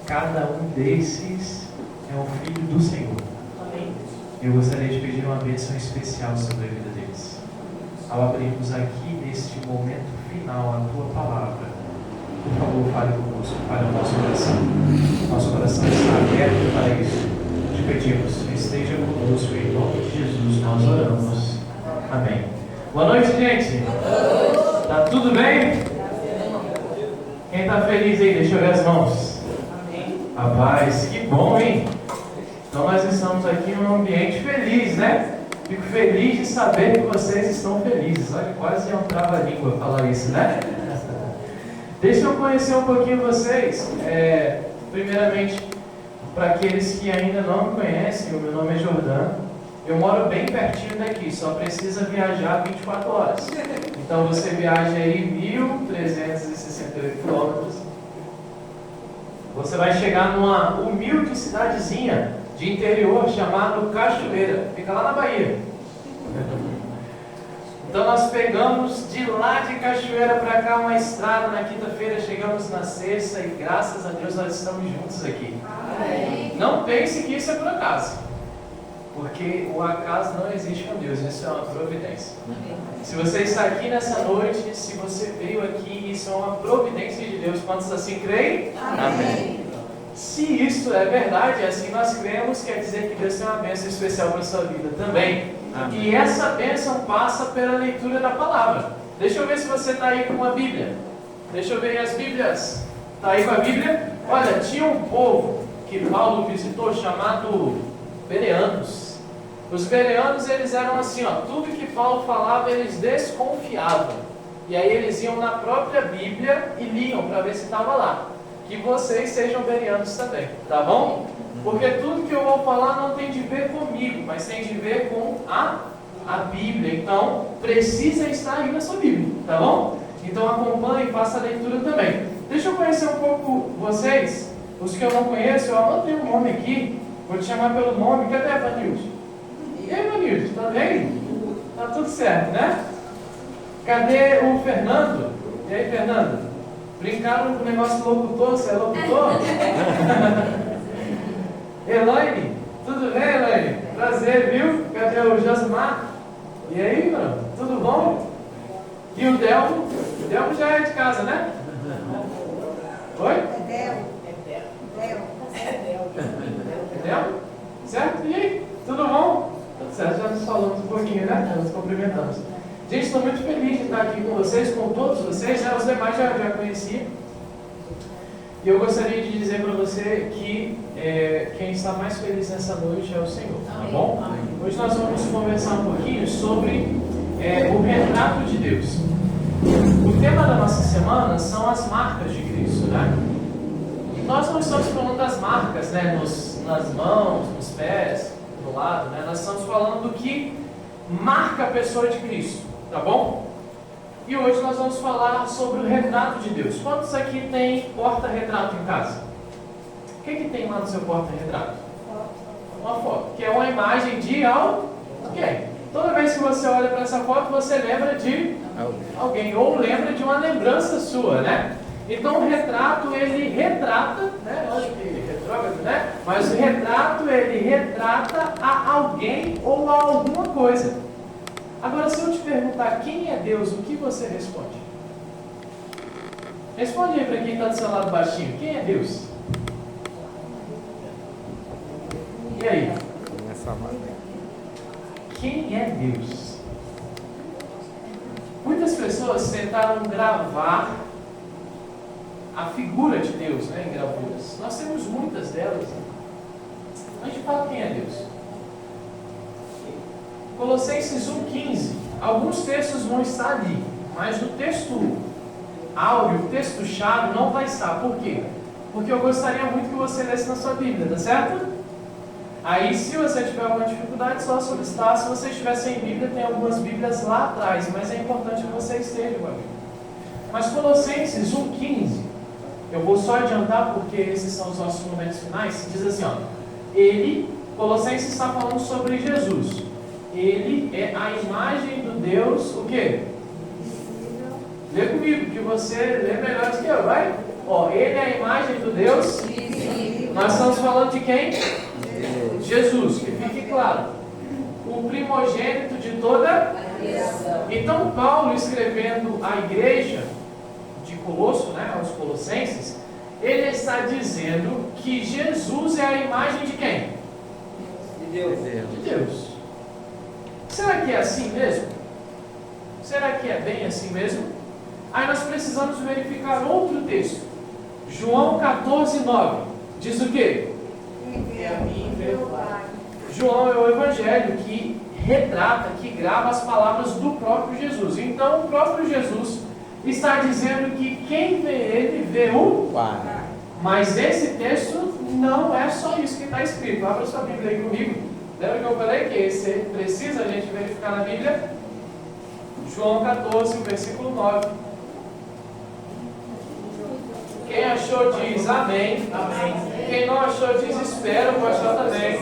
cada um desses é um filho do Senhor. Eu gostaria de pedir uma bênção especial sobre a vida deles. Ao abrirmos aqui, neste momento final, a Tua Palavra, por favor, fale conosco, fale o nosso coração. Nosso coração está aberto para isso. Te pedimos, esteja conosco, em nome de Jesus, nós oramos. Amém. Boa noite, gente. Tá tudo bem? Quem está feliz aí? Deixa eu ver as mãos. Rapaz, que bom, hein? Então nós estamos aqui num ambiente feliz, né? Fico feliz de saber que vocês estão felizes. Olha, quase é um trava-língua falar isso, né? Deixa eu conhecer um pouquinho vocês. Primeiramente, para aqueles que ainda não me conhecem, o meu nome é Jordano. Eu moro bem pertinho daqui, só precisa viajar 24 horas. Então você viaja aí 1.368 quilômetros. Você vai chegar numa humilde cidadezinha de interior chamado Cachoeira. Fica lá na Bahia. Então nós pegamos de lá de Cachoeira para cá uma estrada na quinta-feira, chegamos na sexta e graças a Deus nós estamos juntos aqui. Amém. Não pense que isso é por acaso, porque o acaso não existe com Deus, isso é uma providência. Amém. Se você está aqui nessa noite, se você veio aqui, isso é uma providência de Deus. Quantos assim creem? Amém. Se isso é verdade, assim nós cremos, quer dizer que Deus tem uma bênção especial para a sua vida também. Amém. E essa bênção passa pela leitura da palavra. Deixa eu ver se você está aí com a Bíblia. Deixa eu ver as Bíblias. Está aí com a Bíblia? Olha, tinha um povo que Paulo visitou chamado Bereanos. Os bereanos, eles eram assim, ó, tudo que Paulo falava, eles desconfiavam. E aí eles iam na própria Bíblia e liam para ver se estava lá. Que vocês sejam bereanos também, tá bom? Porque tudo que eu vou falar não tem de ver comigo, mas tem de ver com a Bíblia. Então, precisa estar aí na sua Bíblia, tá bom? Então acompanhe e faça a leitura também. Deixa eu conhecer um pouco vocês. Os que eu não conheço, eu anotei um nome aqui. Vou te chamar pelo nome. Cadê a Vanilde? E aí, Vanilde, tá bem? Tá tudo certo, né? Cadê o Fernando? E aí, Fernando? Brincaram com o negócio do locutor? Você é locutor? Elaine? Tudo bem, Elaine? Prazer, viu? Cadê o Josimar? E aí, mano? Tudo bom? E o Delmo? O Delmo já é de casa, né? Oi? É Delmo? Certo? E aí? Tudo bom? Tudo certo, já nos falamos um pouquinho, né? Já nos cumprimentamos. Gente, estou muito feliz de estar aqui com vocês, com todos vocês, né? Os demais já conheci. E eu gostaria de dizer para você que quem está mais feliz nessa noite é o Senhor, tá bom? Hoje nós vamos conversar um pouquinho sobre o retrato de Deus. O tema da nossa semana são as marcas de Cristo, né? Nós não estamos falando das marcas, né? Nas mãos, nos pés, no lado, né? Nós estamos falando do que marca a pessoa de Cristo. Tá bom? E hoje nós vamos falar sobre o retrato de Deus. Quantos aqui tem porta-retrato em casa? O que tem lá no seu porta-retrato? Uma foto, que é uma imagem de alguém. Toda vez que você olha para essa foto, você lembra de alguém, ou lembra de uma lembrança sua, né? Então o retrato, ele retrata, né? Olha que retrógrado, né? Mas o retrato, ele retrata a alguém ou a alguma coisa. Agora, se eu te perguntar quem é Deus, o que você responde? Responde aí para quem está do seu lado baixinho. Quem é Deus? E aí? Quem é Deus? Muitas pessoas tentaram gravar a figura de Deus, né, em gravuras. Nós temos muitas delas. Né? A gente fala quem é Deus. Colossenses 1,15. Alguns textos vão estar ali, mas no texto áureo, o texto-chave não vai estar. Por quê? Porque eu gostaria muito que você lesse na sua Bíblia, tá certo? Aí, se você tiver alguma dificuldade, só solicitar. Se você estiver sem Bíblia, tem algumas Bíblias lá atrás, mas é importante que você esteja com a Bíblia. Mas Colossenses 1,15, eu vou só adiantar porque esses são os nossos momentos finais. Diz assim, ó: Colossenses está falando sobre Jesus. Ele é a imagem do Deus, o quê? Lê comigo, que você lê melhor do que eu, vai? Ó, ele é a imagem do Deus Nós estamos falando de quem? Jesus, que fique claro. O primogênito de toda. Então Paulo, escrevendo à igreja de Colosso, né, aos Colossenses, ele está dizendo que Jesus é a imagem de quem? De Deus. Será que é assim mesmo? Será que é bem assim mesmo? Aí nós precisamos verificar outro texto. João 14:9. Diz o quê? João é o evangelho que retrata, que grava as palavras do próprio Jesus. Então o próprio Jesus está dizendo que quem vê ele vê o Pai. Mas esse texto não é só isso que está escrito. Abra sua Bíblia aí comigo. Lembra que eu falei que esse precisa a gente verificar na Bíblia? João 14, versículo 9. Quem achou diz amém. Amém. Quem não achou diz espera, pode achar também.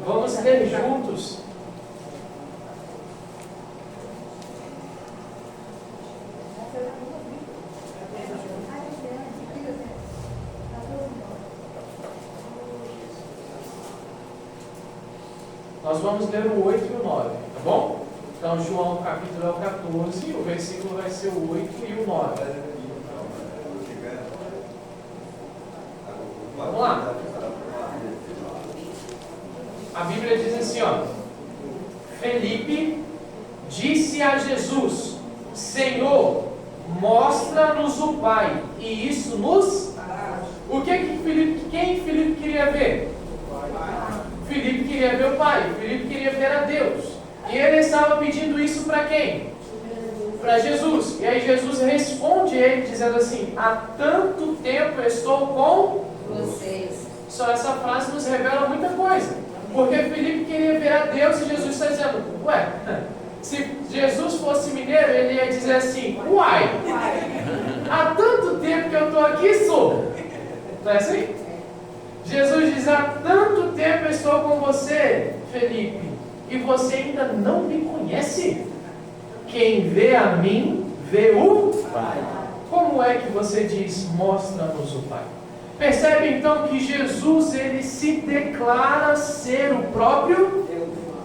Vamos ler juntos. Nós vamos ler o 8 e o 9, tá bom? Então, João capítulo é o 14, o versículo vai ser o 8 e o 9. Vamos lá. A Bíblia diz assim, ó. Felipe disse a Jesus: Senhor, mostra-nos o Pai, e isso nos... O que quem Felipe queria ver? Felipe queria ver o Pai, Felipe queria ver a Deus. E ele estava pedindo isso para quem? Para Jesus. E aí Jesus responde ele dizendo assim: há tanto tempo estou com vocês. Só essa frase nos revela muita coisa. Porque Felipe queria ver a Deus e Jesus está dizendo: ué, se Jesus fosse mineiro, ele ia dizer assim: uai, há tanto tempo que eu estou aqui, sou. Não é assim? Jesus diz: há tanto tempo estou com você, Felipe, e você ainda não me conhece? Quem vê a mim, vê o Pai. Como é que você diz, mostra-nos o Pai? Percebe então que Jesus, ele se declara ser o próprio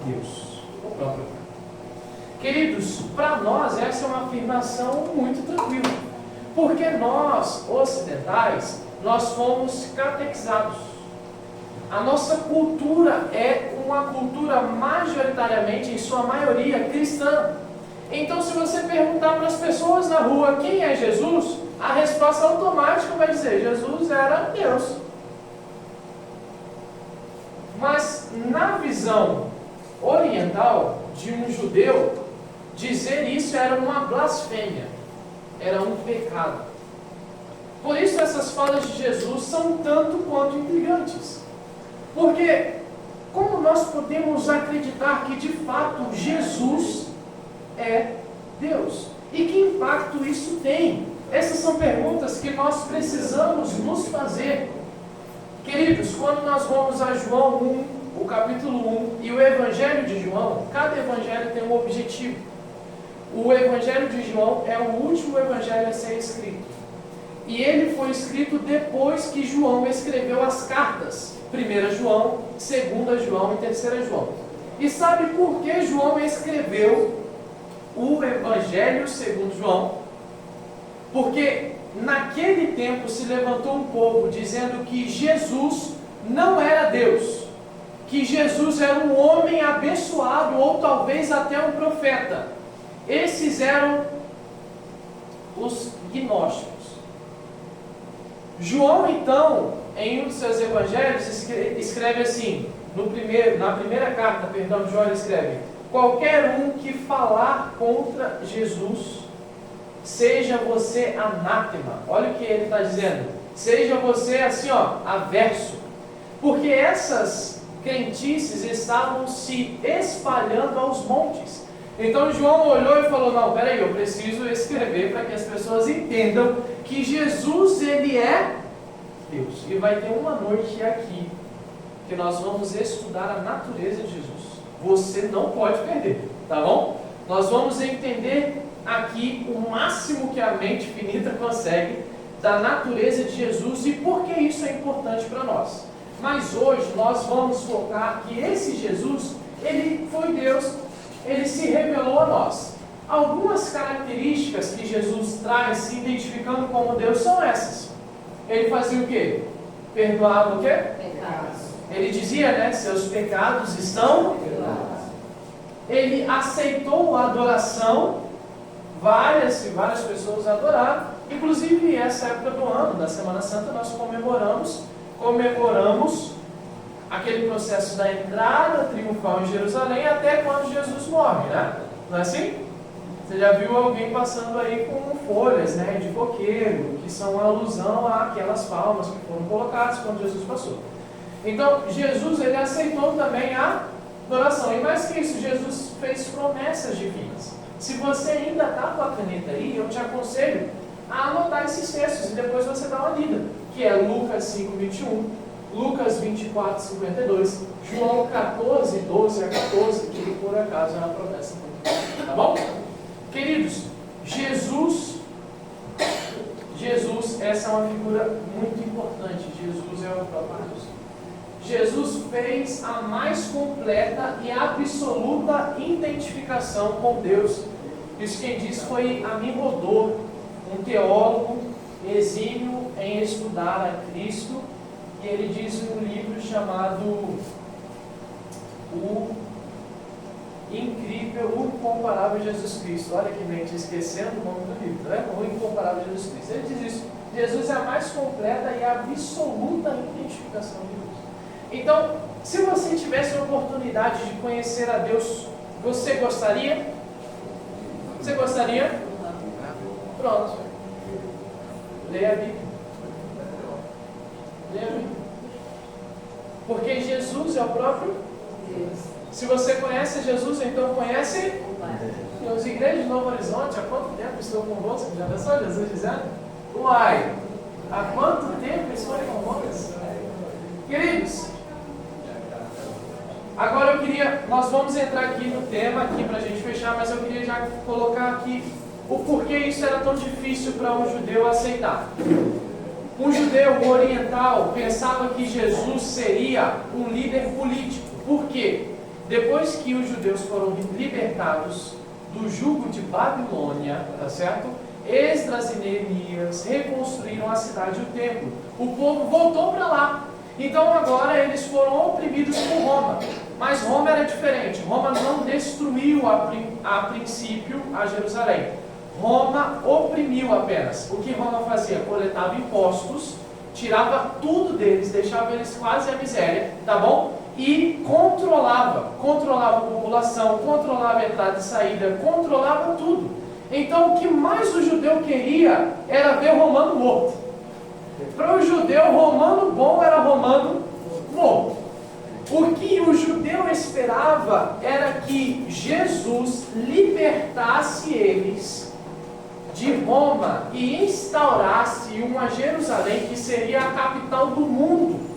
Deus. O próprio Pai. Queridos, para nós essa é uma afirmação muito tranquila. Porque nós, ocidentais, nós fomos catequizados. A nossa cultura é uma cultura majoritariamente, em sua maioria, cristã. Então, se você perguntar para as pessoas na rua quem é Jesus, a resposta automática vai dizer: Jesus era Deus. Mas, na visão oriental de um judeu, dizer isso era uma blasfêmia, era um pecado. Por isso essas falas de Jesus são tanto quanto intrigantes. Porque como nós podemos acreditar que de fato Jesus é Deus? E que impacto isso tem? Essas são perguntas que nós precisamos nos fazer. Queridos, quando nós vamos a João 1, o capítulo 1 e o Evangelho de João, cada evangelho tem um objetivo. O Evangelho de João é o último evangelho a ser escrito. E ele foi escrito depois que João escreveu as cartas. 1 João, 2 João e 3 João. E sabe por que João escreveu o Evangelho segundo João? Porque naquele tempo se levantou um povo dizendo que Jesus não era Deus, que Jesus era um homem abençoado ou talvez até um profeta. Esses eram os gnósticos. João, então, em um dos seus evangelhos, escreve assim, na primeira carta, João escreve: qualquer um que falar contra Jesus, seja você anátema. Olha o que ele está dizendo. Seja você assim, averso. Porque essas crentices estavam se espalhando aos montes. Então João olhou e falou: não, peraí, eu preciso escrever para que as pessoas entendam que Jesus, ele é Deus. E vai ter uma noite aqui que nós vamos estudar a natureza de Jesus. Você não pode perder, tá bom? Nós vamos entender aqui o máximo que a mente finita consegue da natureza de Jesus e por que isso é importante para nós. Mas hoje nós vamos focar que esse Jesus, ele foi Deus, ele se revelou a nós. Algumas características que Jesus traz se identificando como Deus são essas. Ele fazia o quê? Perdoava o quê? Pecados. Ele dizia, né? Seus pecados estão perdoados. Ele aceitou a adoração. Várias pessoas adoraram. Inclusive, essa época do ano, da Semana Santa, nós comemoramos aquele processo da entrada triunfal em Jerusalém até quando Jesus morre, né? Não é assim? Você já viu alguém passando aí com folhas, né, de coqueiro, que são uma alusão àquelas palmas que foram colocadas quando Jesus passou. Então, Jesus, ele aceitou também a adoração. E mais que isso, Jesus fez promessas divinas. Se você ainda está com a caneta aí, eu te aconselho a anotar esses textos e depois você dá uma lida, que é Lucas 5:21, Lucas 24:52, João 14:12-14, que por acaso é uma promessa muito boa, tá bom? Queridos, Jesus, essa é uma figura muito importante. Jesus é o próprio Deus. Jesus fez a mais completa e absoluta identificação com Deus. Isso quem disse foi Amirodô, um teólogo exímio em estudar a Cristo, e ele diz em um livro chamado O Incrível, o Incomparável Jesus Cristo. Olha que mente, esquecendo o nome do livro, né? O Incomparável Jesus Cristo. Ele diz isso: Jesus é a mais completa e absoluta identificação de Deus. Então, se você tivesse a oportunidade de conhecer a Deus, você gostaria? Você gostaria? Pronto. Leia a Bíblia. Leia a Bíblia. Porque Jesus é o próprio Deus. Se você conhece Jesus, então conhece Deus. Igreja de Novo Horizonte, há quanto tempo estou convosco? Já pensou Jesus dizendo? Uai, há quanto tempo estou convosco? Queridos, agora nós vamos entrar aqui no tema aqui para a gente fechar, mas eu queria já colocar aqui o porquê isso era tão difícil para um judeu aceitar. Um judeu oriental pensava que Jesus seria um líder político. Por quê? Depois que os judeus foram libertados do jugo de Babilônia, tá certo? Esdras e Neemias reconstruíram a cidade e o templo. O povo voltou para lá. Então agora eles foram oprimidos por Roma. Mas Roma era diferente. Roma não destruiu a princípio a Jerusalém. Roma oprimiu apenas. O que Roma fazia? Coletava impostos, tirava tudo deles, deixava eles quase à miséria, tá bom? E controlava a população, controlava a entrada e saída, controlava tudo. Então o que mais o judeu queria era ver o romano morto. Para o judeu, romano bom era romano morto. O que o judeu esperava era que Jesus libertasse eles de Roma e instaurasse uma Jerusalém que seria a capital do mundo.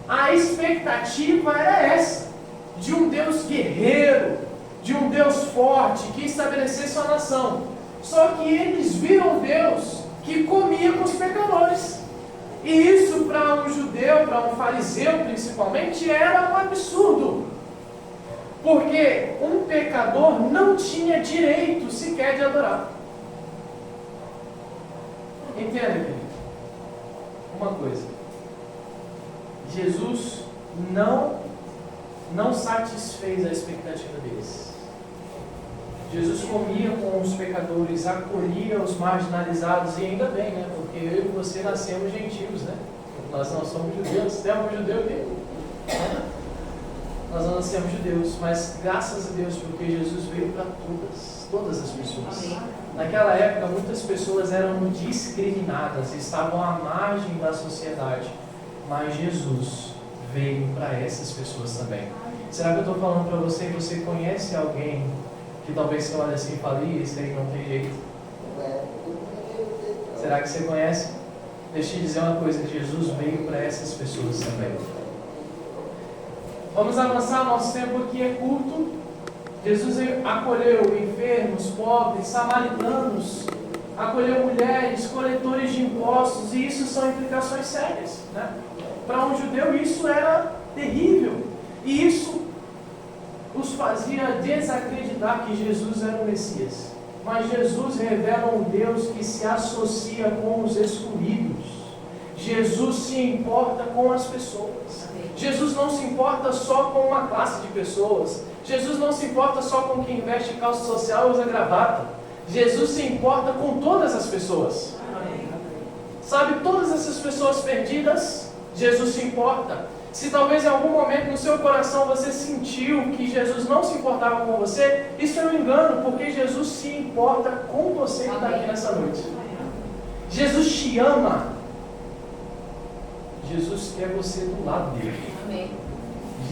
A expectativa era essa, de um Deus guerreiro, de um Deus forte que estabelecesse a nação. Só que eles viram Deus que comia com os pecadores. E isso para um judeu, para um fariseu principalmente, era um absurdo. Porque um pecador não tinha direito sequer de adorar. Entenda, querido? Uma coisa. Jesus não satisfez a expectativa deles. Jesus comia com os pecadores, acolhia os marginalizados, e ainda bem, né? Porque eu e você nascemos gentios, né? Nós não somos judeus, temos judeu mesmo. Nós não nascemos judeus, mas graças a Deus, porque Jesus veio para todas as pessoas. Naquela época, muitas pessoas eram discriminadas, estavam à margem da sociedade, mas Jesus veio para essas pessoas também. Será que eu estou falando para você que você conhece alguém que talvez você olhe assim e fale: esse aí não tem jeito? Será que você conhece? Deixa eu te dizer uma coisa: Jesus veio para essas pessoas também. Vamos avançar, nosso tempo aqui é curto. Jesus acolheu enfermos, pobres, samaritanos, acolheu mulheres, coletores de impostos, e isso são implicações sérias, né? Para um judeu isso era terrível, e isso os fazia desacreditar que Jesus era o Messias. Mas Jesus revela um Deus que se associa com os excluídos. Jesus se importa com as pessoas. Jesus não se importa só com uma classe de pessoas. Jesus não se importa só com quem veste calça social e usa gravata. Jesus se importa com todas as pessoas. Sabe, todas essas pessoas perdidas, Jesus se importa. Se talvez em algum momento no seu coração você sentiu que Jesus não se importava com você, isso é um engano, porque Jesus se importa com você que está aqui nessa noite. Jesus te ama. Jesus quer você do lado dele. Amém.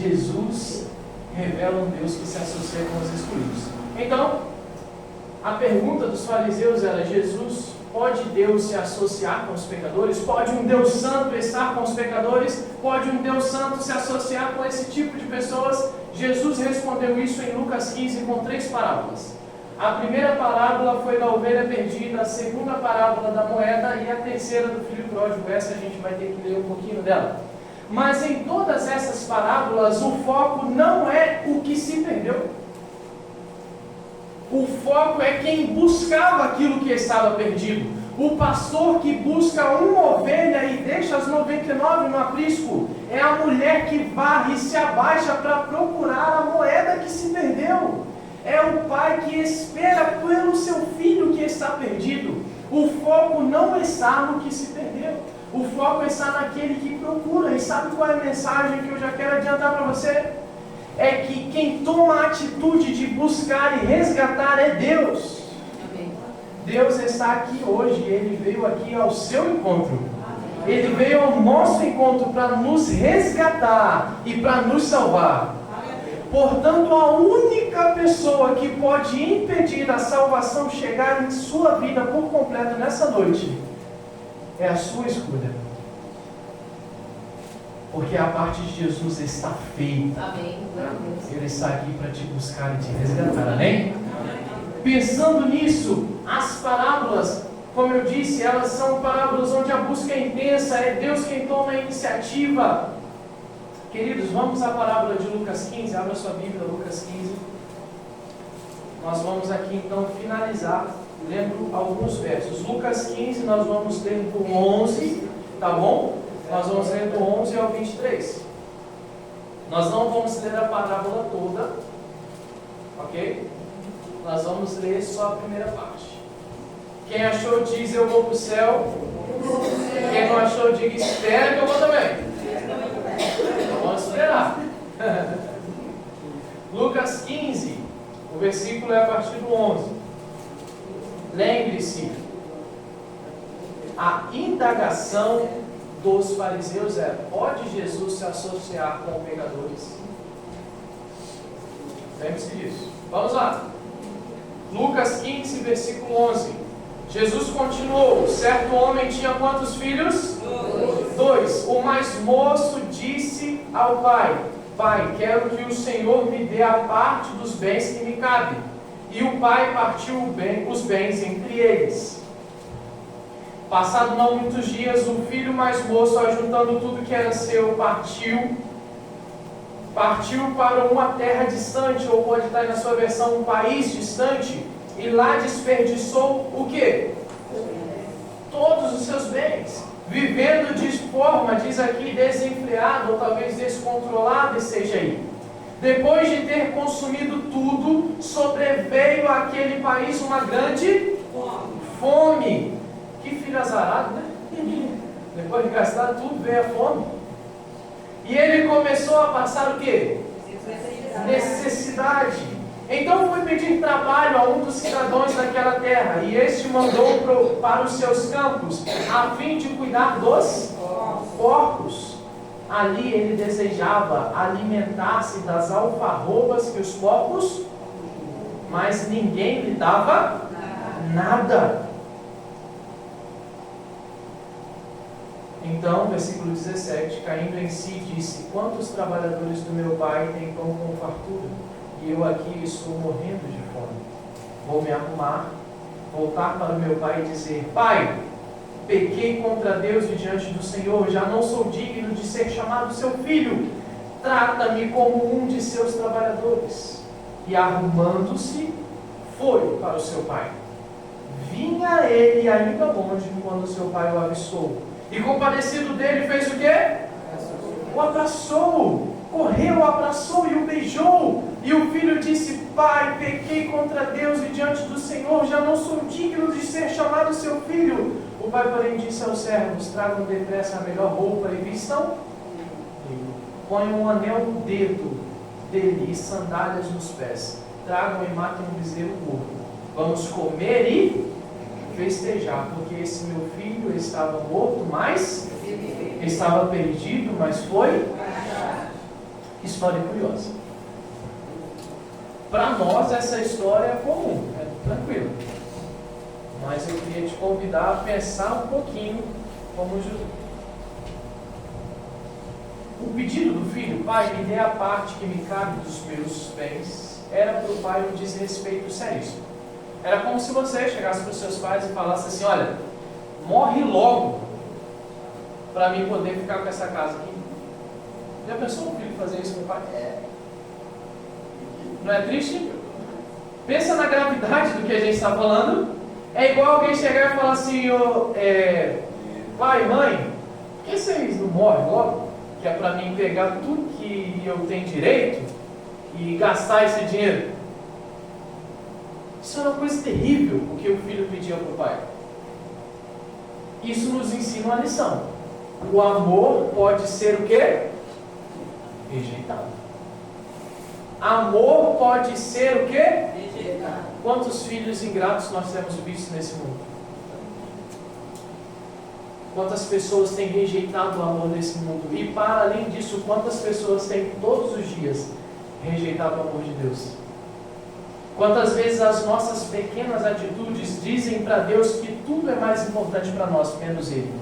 Jesus revela um Deus que se associa com os excluídos. Então, a pergunta dos fariseus era: Jesus, pode Deus se associar com os pecadores? Pode um Deus santo estar com os pecadores? Pode um Deus santo se associar com esse tipo de pessoas? Jesus respondeu isso em Lucas 15 com 3 parábolas. A primeira parábola foi da ovelha perdida, a segunda parábola da moeda e a terceira do filho pródigo. Essa a gente vai ter que ler um pouquinho dela. Mas em todas essas parábolas, o foco não é o que se perdeu. O foco é quem buscava aquilo que estava perdido. O pastor que busca uma ovelha e deixa as 99 no aprisco. É a mulher que varre e se abaixa para procurar a moeda que se perdeu. É o pai que espera pelo seu filho que está perdido. O foco não está no que se perdeu. O foco está naquele que procura. E sabe qual é a mensagem que eu já quero adiantar para você? É que quem toma a atitude de buscar e resgatar é Deus. Amém. Deus está aqui hoje. Ele veio aqui ao seu encontro. Ele veio ao nosso encontro para nos resgatar e para nos salvar. Portanto, a única pessoa que pode impedir a salvação chegar em sua vida por completo nessa noite é a sua escolha. Porque a parte de Jesus está feita. Amém. Ele está aqui para te buscar e te resgatar. Amém? Pensando nisso, as parábolas, como eu disse, elas são parábolas onde a busca é intensa, é Deus quem toma a iniciativa. Queridos, vamos à parábola de Lucas 15, abra sua Bíblia, Lucas 15. Nós vamos aqui então finalizar lendo alguns versos. Lucas 15, nós vamos ler do 11, tá bom? Nós vamos ler do 11 ao 23. Nós não vamos ler a parábola toda, ok? Nós vamos ler só a primeira parte. Quem achou diz: eu vou para o céu. Quem não achou diga: espera que eu vou também. Então vamos esperar. Lucas 15, o versículo é a partir do 11. Lembre-se, a indagação dos fariseus era: pode Jesus se associar com pecadores? Lembre-se disso. Vamos lá. Lucas 15, versículo 11. Jesus continuou: certo homem tinha quantos filhos? 2. O mais moço disse ao pai: Pai, quero que o Senhor me dê a parte dos bens que me cabem. E o pai partiu os bens entre eles. Passado não muitos dias, o filho mais moço, ajuntando tudo que era seu, partiu para uma terra distante, ou pode estar na sua versão, um país distante, e lá desperdiçou o quê? Todos os seus bens, vivendo de forma, diz aqui, desenfreada, ou talvez descontrolada seja aí. Depois de ter consumido tudo, sobreveio àquele país uma grande fome. Que filho azarado, né? Depois de gastar tudo, veio a fome. E ele começou a passar o quê? Necessidade. Então foi pedir trabalho a um dos cidadãos daquela terra, e este mandou para os seus campos, a fim de cuidar dos porcos. Ali ele desejava alimentar-se das alfarrobas que os porcos, mas ninguém lhe dava nada. Então, versículo 17, caindo em si, disse: quantos trabalhadores do meu pai têm pão com fartura, e eu aqui estou morrendo de fome. Vou me arrumar, voltar para meu pai e dizer: Pai, pequei contra Deus e diante do Senhor, já não sou digno de ser chamado seu filho. Trata-me como um de seus trabalhadores. E arrumando-se, foi para o seu pai. Vinha ele ainda longe quando seu pai o avistou. E compadecido dele, fez o quê? O abraçou. Correu, o abraçou e o beijou. E o filho disse: Pai, pequei contra Deus e diante do Senhor, já não sou digno de ser chamado seu filho. O pai, porém, disse aos servos: Tragam depressa a melhor roupa e vistam. Ponham um anel no dedo dele e sandálias nos pés. Tragam e matem um bezerro gordo. Vamos comer e festejar, porque esse meu filho estava morto, mas estava perdido, mas foi. História curiosa. Para nós essa história é comum, é tranquilo. Mas eu queria te convidar a pensar um pouquinho como José. O pedido do filho: Pai, me dê a parte que me cabe dos meus bens, era para o pai um desrespeito seríssimo. Era como se você chegasse para os seus pais e falasse assim: olha, morre logo para mim poder ficar com essa casa aqui. Já pensou um filho fazer isso com o pai? Não é triste? Pensa na gravidade do que a gente está falando. É igual alguém chegar e falar assim: pai, mãe, por que vocês não morrem logo? Que é para mim pegar tudo que eu tenho direito e gastar esse dinheiro. Isso era uma coisa terrível, o que o filho pedia para o pai. Isso nos ensina uma lição. O amor pode ser o quê? Rejeitado. Amor pode ser o quê? Rejeitado. Quantos filhos ingratos nós temos visto nesse mundo? Quantas pessoas têm rejeitado o amor nesse mundo? E para além disso, quantas pessoas têm todos os dias rejeitado o amor de Deus? Quantas vezes as nossas pequenas atitudes dizem para Deus que tudo é mais importante para nós, menos Ele?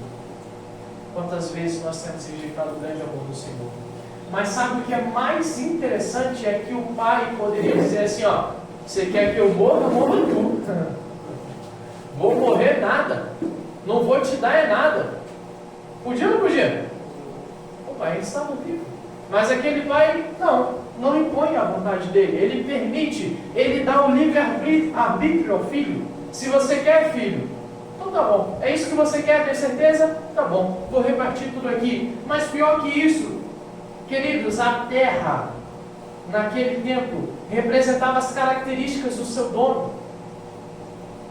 Quantas vezes nós temos rejeitado o grande amor do Senhor? Mas sabe o que é mais interessante? É que o pai poderia dizer assim: ó, você quer que eu morra? Morra tu. Vou morrer nada. Não vou te dar é nada. Podia ou não podia? O pai estava vivo. Mas aquele pai, não impõe a vontade dele. Ele permite, ele dá o livre-arbítrio ao filho. Se você quer, filho, então tá bom. É isso que você quer, tem certeza? Tá bom, vou repartir tudo aqui. Mas pior que isso, queridos, a terra, naquele tempo, representava as características do seu dono.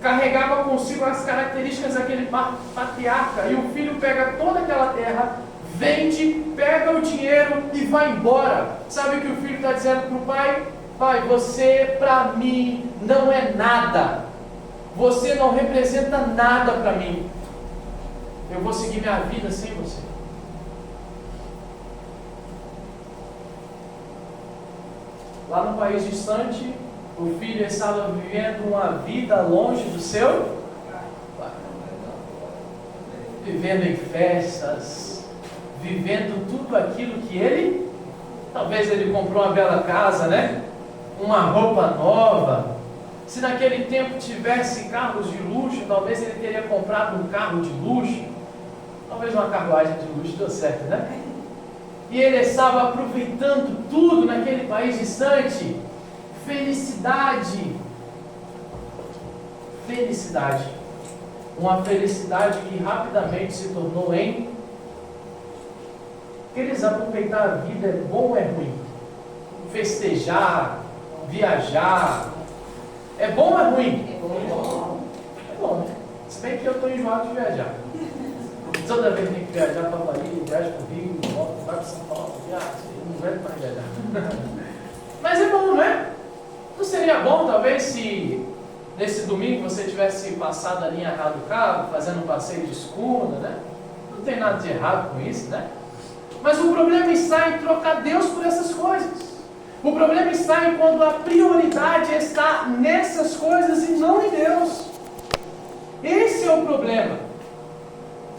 Carregava consigo as características daquele patriarca. E o filho pega toda aquela terra, vende, pega o dinheiro e vai embora. Sabe o que o filho está dizendo para o pai? Pai, você para mim não é nada. Você não representa nada para mim. Eu vou seguir minha vida sem você. Lá no país distante, o filho estava vivendo uma vida longe do seu pai. Vivendo em festas, vivendo tudo aquilo que ele, talvez ele comprou uma bela casa, né? Uma roupa nova. Se naquele tempo tivesse carros de luxo, talvez ele teria comprado um carro de luxo. Talvez uma carruagem de luxo, deu certo, né? E ele estava aproveitando tudo naquele país distante. Felicidade. Felicidade. Uma felicidade que rapidamente se tornou em... Eles aproveitar a vida é bom ou é ruim? Festejar, viajar, é bom ou é ruim? É bom. É bom, né? Se bem que eu estou enjoado de viajar. Toda vez que tem que viajar para Paris, viaja para o Rio, volta, vai para São Paulo, viaja, não vai mais viajar. Mas é bom, não é? Não seria bom, talvez, se nesse domingo você tivesse passado a linha errada do carro, fazendo um passeio de escuna, né? Não tem nada de errado com isso, né? Mas o problema está em trocar Deus por essas coisas. O problema está em quando a prioridade está nessas coisas e não em Deus. Esse é o problema.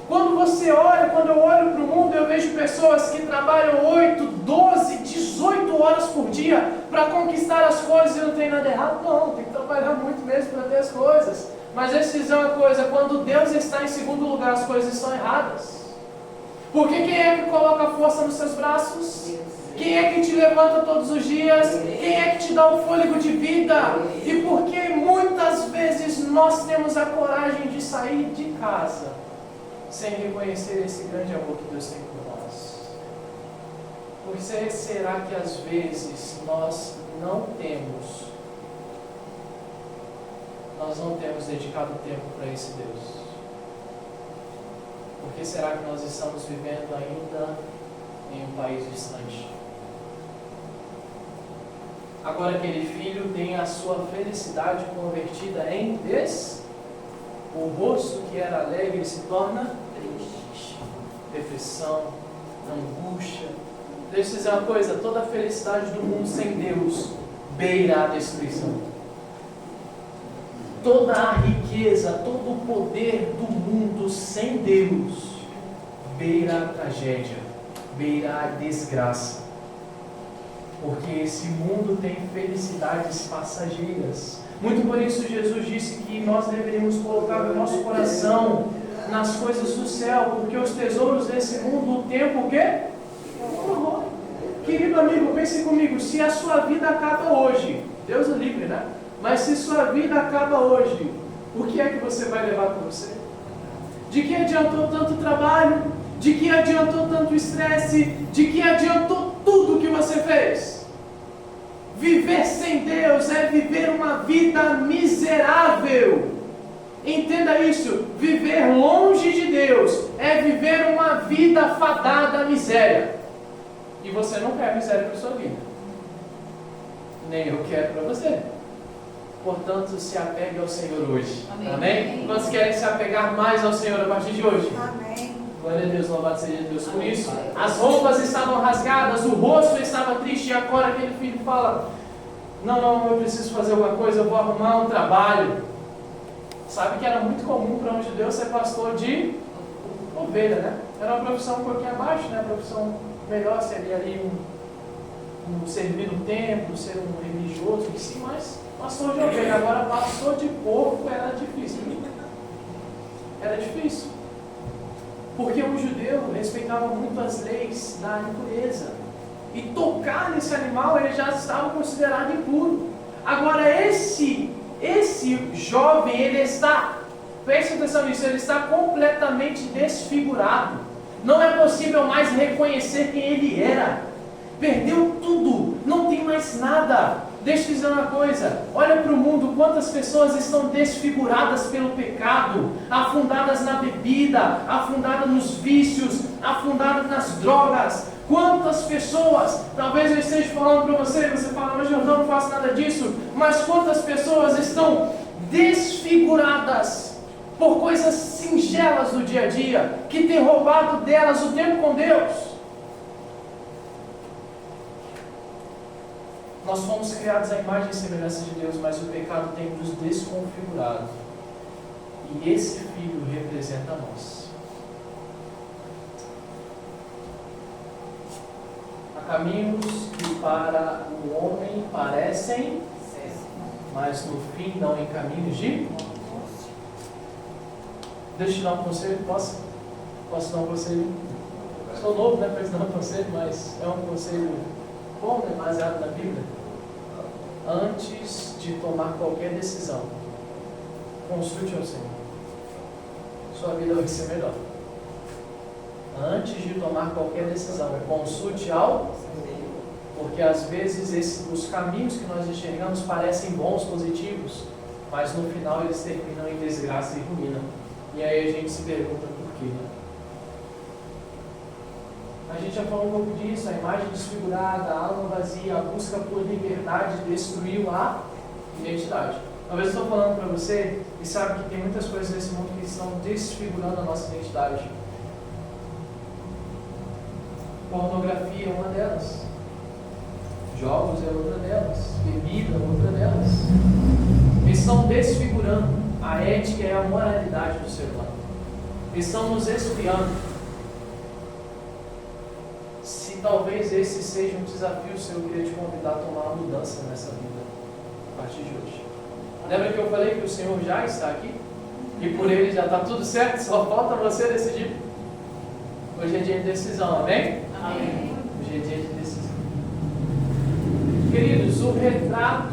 Quando eu olho para o mundo, eu vejo pessoas que trabalham 8, 12, 18 horas por dia para conquistar as coisas e não tem nada errado. Não, tem que trabalhar muito mesmo para ter as coisas. Mas deixa eu dizer uma coisa, quando Deus está em segundo lugar, as coisas estão erradas. Porque quem é que coloca força nos seus braços? Quem é que te levanta todos os dias? Quem é que te dá o fôlego de vida? E por que muitas vezes nós temos a coragem de sair de casa sem reconhecer esse grande amor que Deus tem por nós? Por que será que às vezes nós não temos dedicado tempo para esse Deus? Por que será que nós estamos vivendo ainda em um país distante? Agora aquele filho tem a sua felicidade convertida em o rosto que era alegre se torna triste, depressão, angústia. Deixa eu dizer uma coisa, toda a felicidade do mundo sem Deus beira a destruição. Toda a riqueza, todo o poder do mundo sem Deus beira a tragédia, beira a desgraça. Porque esse mundo tem felicidades passageiras. Muito por isso Jesus disse que nós deveríamos colocar o nosso coração nas coisas do céu, porque os tesouros desse mundo, o tempo o quê? Querido amigo, pense comigo, se a sua vida acaba hoje, Deus o livre, né? Mas se sua vida acaba hoje, o que é que você vai levar com você? De que adiantou tanto trabalho? De que adiantou tanto estresse? De que adiantou tudo que você fez? Viver sem Deus é viver uma vida miserável. Entenda isso. Viver longe de Deus é viver uma vida fadada à miséria. E você não quer miséria para a sua vida. Nem eu quero para você. Portanto, se apegue ao Senhor hoje. Amém? Amém? Quantos querem se apegar mais ao Senhor a partir de hoje? Amém. Glória a Deus, louvado seja Deus por isso. As roupas estavam rasgadas, o rosto estava triste, e agora aquele filho fala: não, eu preciso fazer alguma coisa, eu vou arrumar um trabalho. Sabe que era muito comum para um judeu ser pastor de ovelha, né? Era uma profissão um pouquinho abaixo, né? A profissão melhor seria ali um servir no templo, ser um religioso em si, mas pastor de ovelha. Agora pastor de porco era difícil. Era difícil. Porque o judeu respeitava muito as leis da impureza. E tocar nesse animal, ele já estava considerado impuro. Agora esse jovem, ele está, preste atenção nisso, ele está completamente desfigurado. Não é possível mais reconhecer quem ele era. Perdeu tudo, não tem mais nada. Deixa eu dizer uma coisa, olha para o mundo, quantas pessoas estão desfiguradas pelo pecado, afundadas na bebida, afundadas nos vícios, afundadas nas drogas. Quantas pessoas, talvez eu esteja falando para você fala, mas Jordão, não faço nada disso, mas quantas pessoas estão desfiguradas por coisas singelas do dia a dia, que tem roubado delas o tempo com Deus. Nós fomos criados à imagem e semelhança de Deus, mas o pecado tem nos desconfigurado. E esse filho representa nós. Há caminhos que para o homem parecem, mas no fim dão em caminhos de... Deixa eu te dar um conselho, posso dar um conselho? Sou novo, né, para dar um conselho, mas é um conselho bom, né, baseado na Bíblia. Antes de tomar qualquer decisão, consulte ao Senhor. Sua vida vai ser melhor. Antes de tomar qualquer decisão, consulte ao Senhor. Porque às vezes os caminhos que nós enxergamos parecem bons, positivos, mas no final eles terminam em desgraça e ruína. E aí a gente se pergunta por quê, né? A gente já falou um pouco disso, a imagem desfigurada, a alma vazia, a busca por liberdade destruiu a identidade. Talvez eu estou falando para você e sabe que tem muitas coisas nesse mundo que estão desfigurando a nossa identidade. Pornografia é uma delas. Jogos é outra delas. Bebida é outra delas. Eles estão desfigurando a ética e a moralidade do ser humano. estão nos esfriando. Se talvez esse seja um desafio seu, eu queria te convidar a tomar uma mudança nessa vida a partir de hoje. Lembra que eu falei que o Senhor já está aqui? E por Ele já está tudo certo, só falta você decidir. Hoje é dia de decisão, amém? Amém. Hoje é dia de decisão. Queridos, o retrato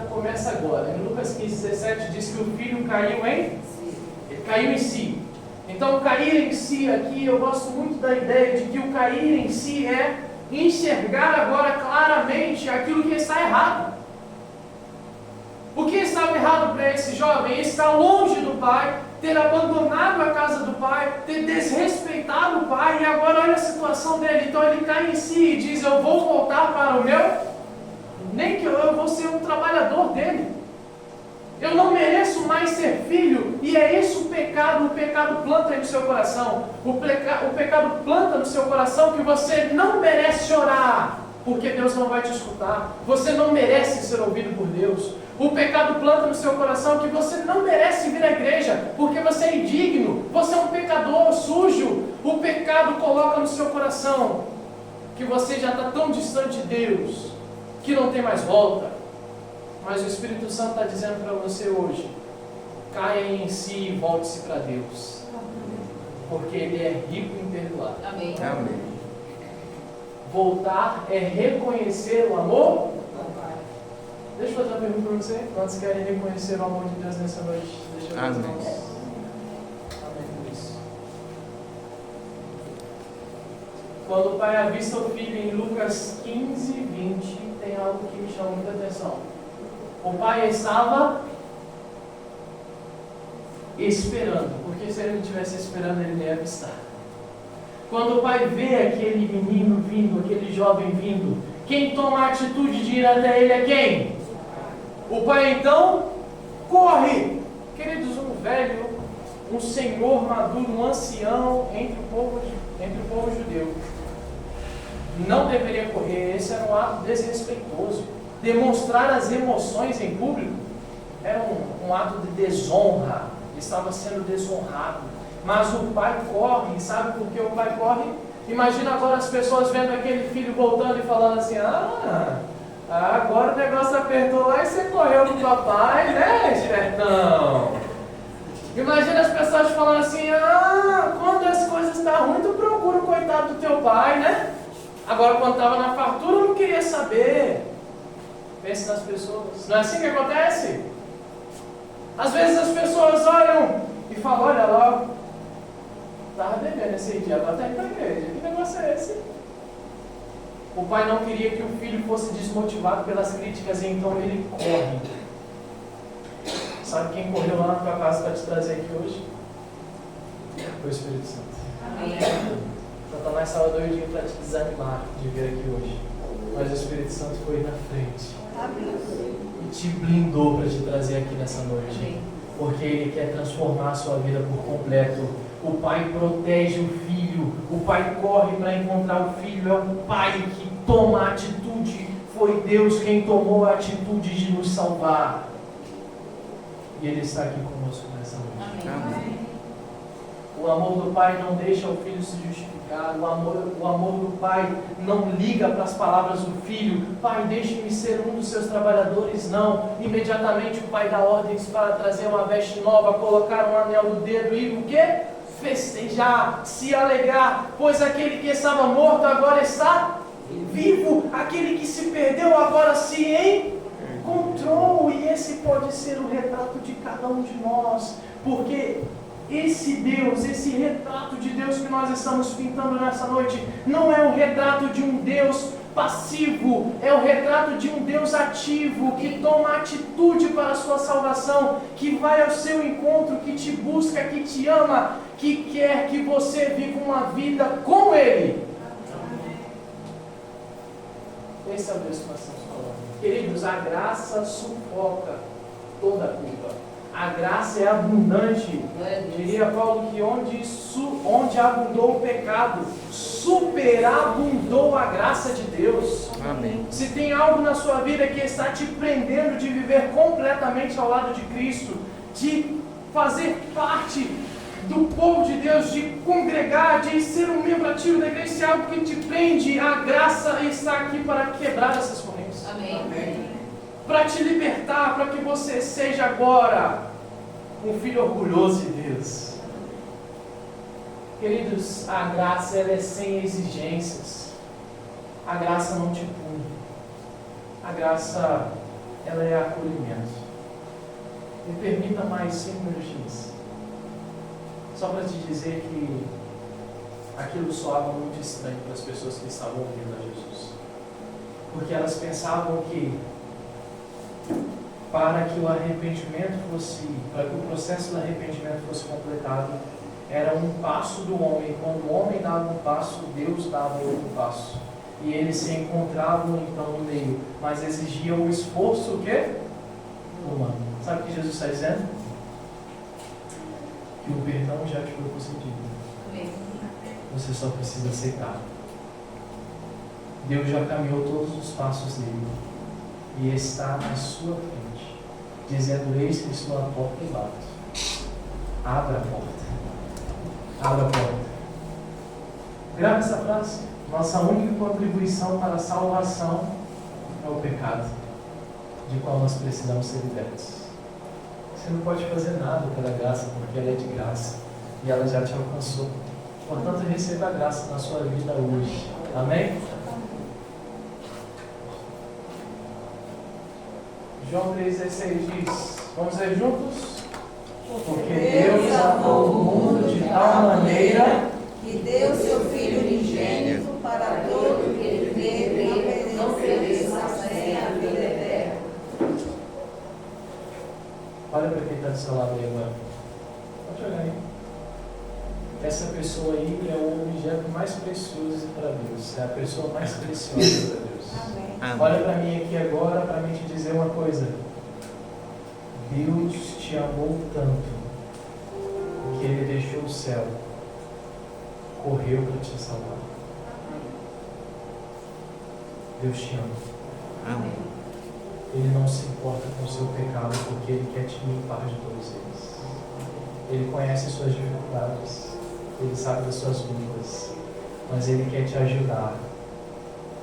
começa agora. Em Lucas 15:17 diz que o filho caiu em si. Então, o cair em si aqui, eu gosto muito da ideia de que o cair em si é enxergar agora claramente aquilo que está errado. O que estava errado para esse jovem? Estar longe do pai, ter abandonado a casa do pai, ter desrespeitado o pai, e agora olha a situação dele. Então ele cai em si e diz: eu vou voltar para o meu, nem que eu vou ser um trabalhador dele. Eu não mereço mais ser filho. E é esse o pecado planta aí no seu coração. O pecado planta no seu coração que você não merece orar, porque Deus não vai te escutar. Você não merece ser ouvido por Deus. O pecado planta no seu coração que você não merece vir à igreja, porque você é indigno, você é um pecador sujo. O pecado coloca no seu coração que você já está tão distante de Deus, que não tem mais volta. Mas o Espírito Santo está dizendo para você hoje: caia em si e volte-se para Deus, porque Ele é rico em perdoar. Amém. Amém. Voltar é reconhecer o amor. Deixa eu fazer uma pergunta para você. Quantos querem reconhecer o amor de Deus nessa noite? Deixa eu ver as Amém. mãos. Amém por isso. Quando o pai avista o filho em Lucas 15:20, tem algo que me chama muita atenção. O pai estava esperando, porque se ele não estivesse esperando, ele nem ia avistar. Quando o pai vê aquele menino vindo, aquele jovem vindo, quem toma a atitude de ir até ele é quem? O pai então corre. Queridos, um velho, um senhor maduro, um ancião entre o povo judeu não deveria correr. Esse era um ato desrespeitoso. Demonstrar as emoções em público era um ato de desonra. Ele estava sendo desonrado. Mas o pai corre. Sabe por que o pai corre? Imagina agora as pessoas vendo aquele filho voltando e falando assim: agora o negócio apertou lá e você correu pro papai, né, espertão? Imagina as pessoas falando assim: quando as coisas estão ruins, tu procura o coitado do teu pai, né? Agora quando estava na fartura, eu não queria saber. Pense nas pessoas. Não é assim que acontece? Às vezes as pessoas olham e falam: olha lá, estava devendo esse dia, agora está indo para a igreja. Que negócio é esse? O pai não queria que o filho fosse desmotivado pelas críticas, e então ele corre. Sabe quem correu lá na tua casa para te trazer aqui hoje? Foi o Espírito Santo. Amém. Satanás estava doidinho para te desanimar de vir aqui hoje, mas o Espírito Santo foi na frente. Amém. E te blindou para te trazer aqui nessa noite. Amém. Porque Ele quer transformar a sua vida por completo. O pai protege o filho. O pai corre para encontrar o filho. É o pai que toma a atitude. Foi Deus quem tomou a atitude de nos salvar. E Ele está aqui conosco nessa noite. Amém. O amor do pai não deixa o filho se justificar. O amor do pai não liga para as palavras do filho: pai, deixe-me ser um dos seus trabalhadores. Não. Imediatamente o pai dá ordens para trazer uma veste nova, colocar um anel no dedo e o quê? Festejar, se alegrar, pois aquele que estava morto agora está vivo. Aquele que se perdeu agora se encontrou. E esse pode ser o retrato de cada um de nós, porque esse Deus, esse retrato de Deus que nós estamos pintando nessa noite, não é o retrato de um Deus passivo, é o retrato de um Deus ativo, que toma atitude para a sua salvação, que vai ao seu encontro, que te busca, que te ama, que quer que você viva uma vida com Ele. Esse é o Deus que nós estamos falando. Queridos, a graça sufoca toda a culpa. A graça é abundante. Diria Paulo que onde abundou o pecado, superabundou a graça de Deus. Amém. Se tem algo na sua vida que está te prendendo de viver completamente ao lado de Cristo, de fazer parte do povo de Deus, de congregar, de ser um membro ativo da igreja, isso é algo que te prende. A graça está aqui para quebrar essas correntes. Amém. Para te libertar, para que você seja agora um filho orgulhoso de Deus. Queridos, a graça ela é sem exigências. A graça não te pune. A graça ela é acolhimento. Me permita mais 5 minutinhos. Só para te dizer que aquilo soava muito estranho para as pessoas que estavam ouvindo a Jesus. Porque elas pensavam que para que o arrependimento fosse, para que o processo do arrependimento fosse completado, era um passo do homem. Quando o homem dava um passo, Deus dava outro passo. E eles se encontravam então no meio, mas exigia um esforço o quê? Humano. Sabe o que Jesus está dizendo? Que o perdão já te foi concedido. Você só precisa aceitar. Deus já caminhou todos os passos dele e está na sua frente, dizendo: eis que estou à porta e bato. Abra a porta. Abra a porta. Grave essa frase. Nossa única contribuição para a salvação é o pecado, de qual nós precisamos ser libertos. Você não pode fazer nada pela graça, porque ela é de graça e ela já te alcançou. Portanto, receba a graça na sua vida hoje. Amém? João 3,16 diz: vamos ler juntos? Porque Deus amou o mundo de tal maneira que deu seu Filho unigênito para todo que crê não pereça, mas tenha a vida eterna. Olha para quem está do seu lado aí agora. Pode olhar aí. Essa pessoa aí é o objeto mais precioso para Deus. É a pessoa mais preciosa para Deus. Amém. Olha para mim aqui agora, para mim te dizer uma coisa. Deus te amou tanto que Ele deixou o céu, correu para te salvar. Deus te ama. Amém. Ele não se importa com o seu pecado, porque Ele quer te limpar de todos eles. Ele conhece suas dificuldades, Ele sabe das suas dúvidas, mas Ele quer te ajudar.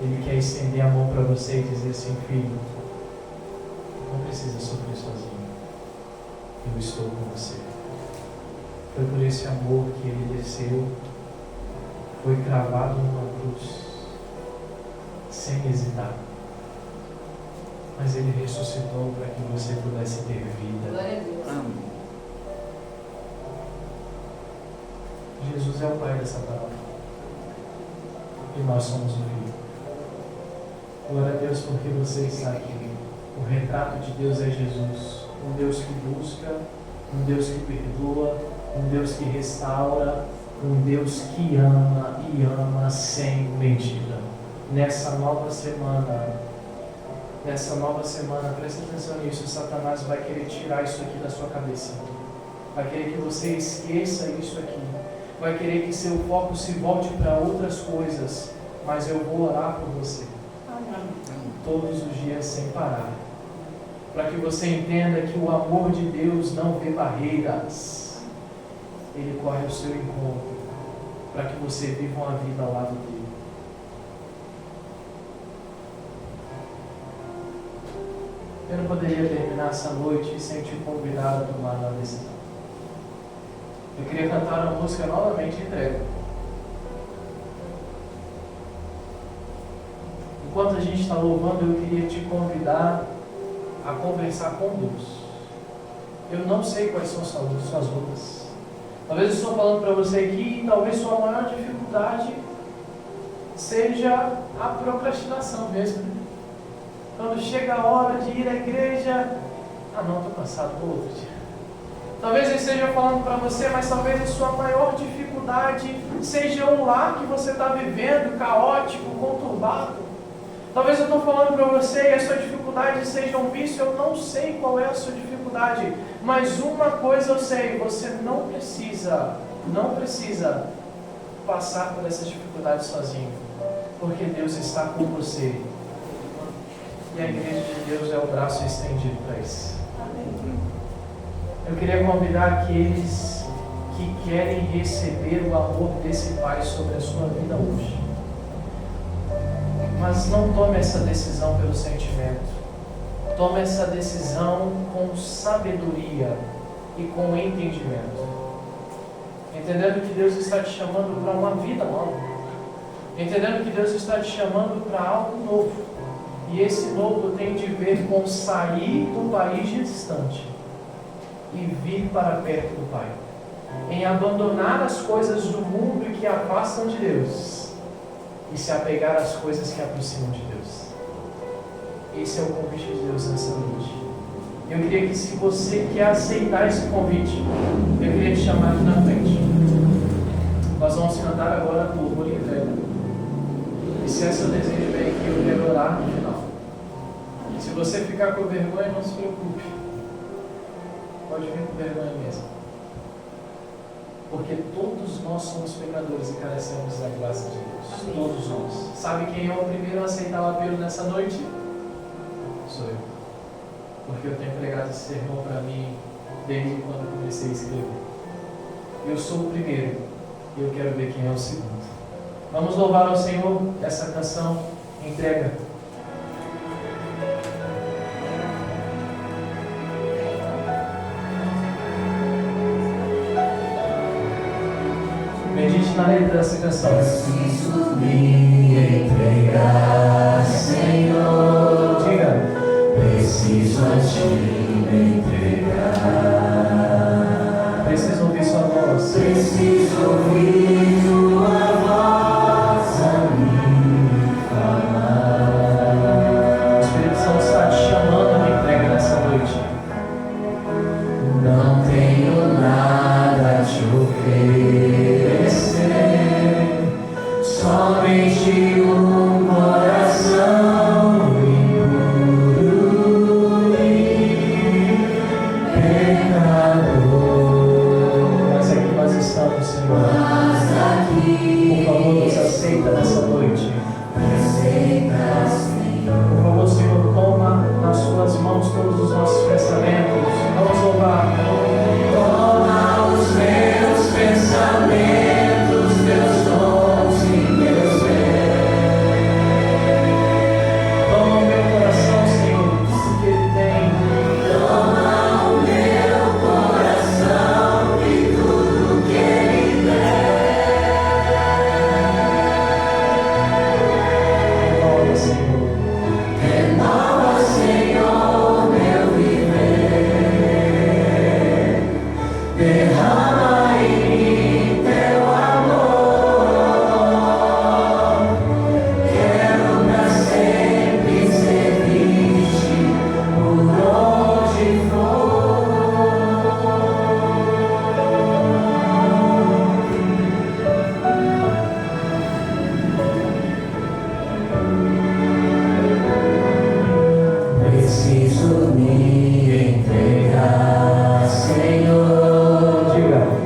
Ele quer estender a mão para você e dizer assim: filho, não precisa sofrer sozinho. Eu estou com você. Foi por esse amor que Ele desceu, foi cravado numa cruz, sem hesitar. Mas Ele ressuscitou para que você pudesse ter vida. Glória a Deus. Amém. Jesus é o Pai dessa palavra. E nós somos o Filho. Glória a Deus porque você está aqui. O retrato de Deus é Jesus. Um Deus que busca, um Deus que perdoa, um Deus que restaura, um Deus que ama e ama sem mentira. Nessa nova semana, presta atenção nisso, Satanás vai querer tirar isso aqui da sua cabeça. Vai querer que você esqueça isso aqui. Vai querer que seu foco se volte para outras coisas. Mas eu vou orar por você. Todos os dias sem parar. Para que você entenda que o amor de Deus não vê barreiras. Ele corre ao seu encontro. Para que você viva uma vida ao lado dele. Eu não poderia terminar essa noite sem te convidar a tomar uma decisão. Eu queria cantar a música novamente entrega. Enquanto a gente está louvando, eu queria te convidar a conversar com Deus. Eu não sei quais são suas lutas. Talvez eu estou falando para você aqui, talvez sua maior dificuldade seja a procrastinação mesmo. Quando chega a hora de ir à igreja, estou cansado, vou outro dia. Talvez eu esteja falando para você, mas talvez a sua maior dificuldade seja o lar que você está vivendo, caótico, conturbado. Talvez eu estou falando para você e a sua dificuldade seja um vício. Eu não sei qual é a sua dificuldade, mas uma coisa eu sei: você não precisa passar por essas dificuldades sozinho, porque Deus está com você. E a igreja de Deus é o braço estendido para isso. É Eu queria convidar aqueles que querem receber o amor desse Pai sobre a sua vida hoje. Mas não tome essa decisão pelo sentimento. Tome essa decisão com sabedoria e com entendimento. Entendendo que Deus está te chamando para uma vida nova. Entendendo que Deus está te chamando para algo novo. E esse novo tem de ver com sair do país distante e vir para perto do Pai. Em abandonar as coisas do mundo que afastam de Deus e se apegar às coisas que aproximam de Deus. Esse é o convite de Deus nessa noite. Eu queria que, se você quer aceitar esse convite, eu queria te chamar aqui na frente. Nós vamos cantar agora o louvor e entrega. E se é seu desejo, vem aqui, eu quero orar no final. Se você ficar com vergonha, não se preocupe. Pode vir com vergonha mesmo. Porque todos nós somos pecadores e carecemos da graça de Deus. Amém. Todos nós. Sabe quem é o primeiro a aceitar o apelo nessa noite? Sou eu. Porque eu tenho pregado esse sermão para mim desde quando comecei a escrever. Eu sou o primeiro e eu quero ver quem é o segundo. Vamos louvar ao Senhor essa canção, entrega. Medite na letra dessa canção. Preciso me entregar, Senhor. Diga. Preciso a Ti me entregar. Preciso ouvir sua voz. Preciso ouvir Tua voz a me falar. O Espírito Santo está te chamando a me entrega nessa noite. Não tenho nada a Te oferecer, somente um coração impuro e pecador. Mas aqui nós estamos, Senhor. Mas aqui, Por favor, nos aceita nessa noite. aceita, Senhor. Por favor, Senhor, toma nas suas mãos todos os nossos pensamentos. Vamos louvar. Toma os meus pensamentos, meus dons e meus bens. Toma o meu coração, Senhor, tudo que Ele tem. Toma o meu coração e tudo que Ele Renova, Senhor. tem. Renova, Senhor, meu viver. Derrama em mim Teu amor. Quero pra sempre servir-te por onde for. Preciso me entregar, Senhor. Diga.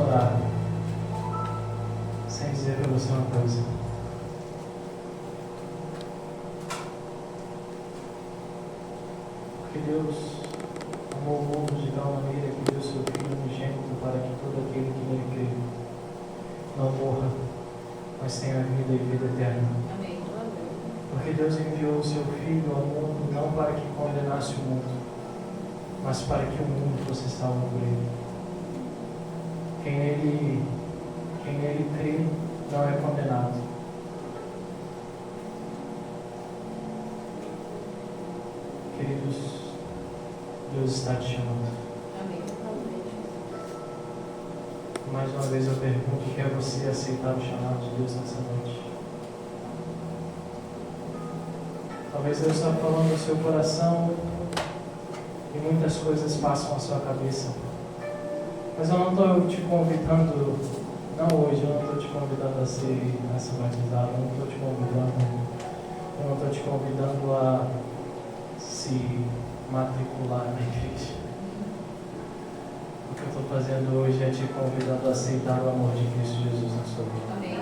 orar sem dizer para você uma coisa. Porque Deus amou o mundo de tal maneira que deu seu Filho unigênito para que todo aquele que nele crê não morra, mas tenha vida e vida eterna. Amém. Porque Deus enviou o seu Filho ao mundo não para que condenasse o mundo, mas para que o mundo fosse salvo por ele. Quem nele crê não é condenado. Queridos, Deus está te chamando. Amém. Mais uma vez eu pergunto: quer você aceitar o chamado de Deus nessa noite? Talvez Deus está falando no seu coração e muitas coisas passam à sua cabeça. Mas eu não estou te convidando, não hoje, eu não estou te convidando a ser batizado, eu não estou te convidando a se matricular na igreja. O que eu estou fazendo hoje é te convidando a aceitar o amor de Cristo Jesus na sua vida. Amém.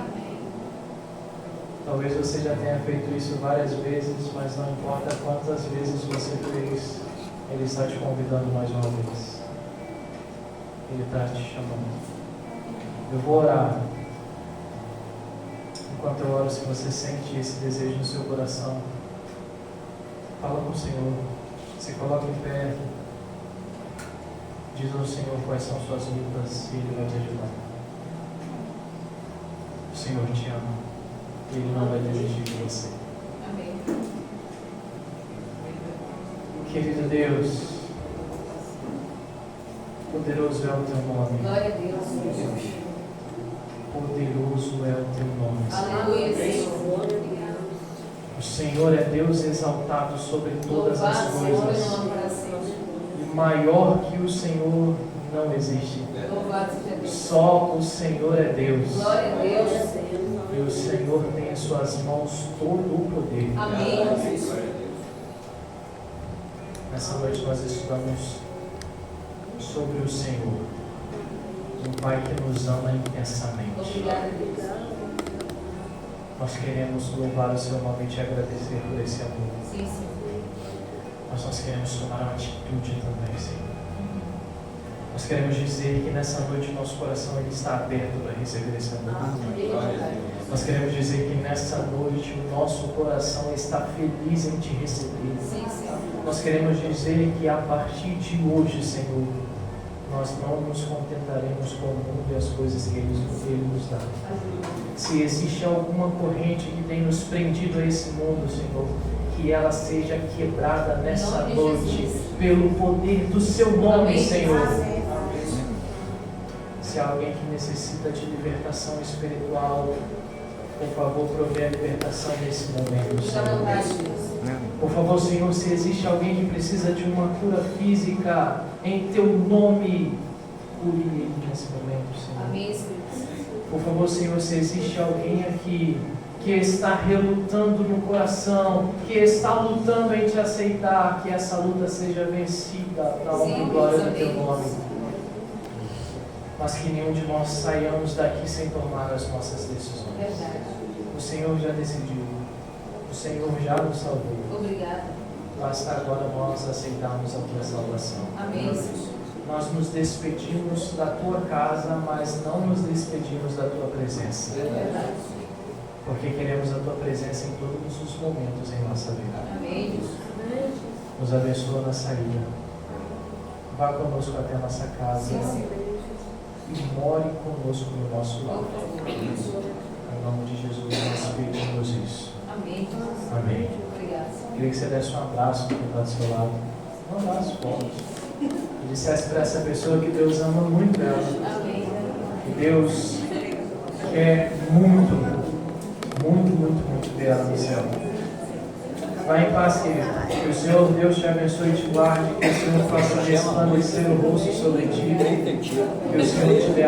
Talvez você já tenha feito isso várias vezes, mas não importa quantas vezes você fez, Ele está te convidando mais uma vez. Ele está te chamando. Eu vou orar. Enquanto eu oro, se você sente esse desejo no seu coração, fala com o Senhor. Se coloca em pé. Diz ao Senhor quais são suas lutas e Ele vai te ajudar. O Senhor te ama. E Ele não vai desistir de você. Amém. Querido Deus, poderoso é o teu nome. Glória a Deus. Poderoso é o teu nome. Aleluia, Senhor. O Senhor é Deus exaltado sobre todas as coisas. E maior que o Senhor não existe. Louvado seja Deus. Só o Senhor é Deus. Glória a Deus. E o Senhor tem em suas mãos todo o poder. Amém. Nessa noite nós estudamos sobre o Senhor, um Pai que nos ama intensamente. Obrigada, Deus. Nós queremos louvar o Seu nome e te agradecer por esse amor. Sim, sim. Mas nós queremos tomar uma atitude também, Senhor. Nós queremos dizer que nessa noite o nosso coração ele está aberto para receber esse amor. Nós queremos dizer que nessa noite o nosso coração está feliz em te receber. Sim, Senhor. Nós queremos dizer que a partir de hoje, Senhor, nós não nos contentaremos com o mundo e as coisas que Ele nos dá. Se existe alguma corrente que tem nos prendido a esse mundo, Senhor, que ela seja quebrada nessa noite pelo poder do Seu nome, Senhor. Se há alguém que necessita de libertação espiritual, por favor, provê a libertação nesse momento, Senhor. Por favor, Senhor, se existe alguém que precisa de uma cura física, em Teu nome, cure ele nesse momento, Senhor. Amém, Senhor. Por favor, Senhor, se existe alguém aqui que está relutando no coração, que está lutando em Te aceitar, que essa luta seja vencida para a honra e glória do Teu nome. Mas que nenhum de nós saiamos daqui sem tomar as nossas decisões. Verdade. O Senhor já decidiu. O Senhor já nos salvou. Obrigada. Basta agora nós aceitarmos a Tua salvação. Amém, Senhor. Nós nos despedimos da Tua casa, mas não nos despedimos da Tua presença. Verdade. Porque queremos a Tua presença em todos os momentos em nossa vida. Amém. Nos abençoa na saída. Vá conosco até a nossa casa. Sim, Senhor. E more conosco no nosso lar. Por favor. Em nome de Jesus, nós pedimos isso. Amém. Amém. Obrigada. Queria que você desse um abraço para quem está do seu lado. Um abraço forte. E dissesse para essa pessoa que Deus ama muito ela. Amém. Que Deus quer muito, muito, muito, muito ver ela no céu. Vai em paz, querido. Que o Senhor Deus te abençoe e te guarde. Que o Senhor faça resplandecer o rosto sobre ti. Que o Senhor te dê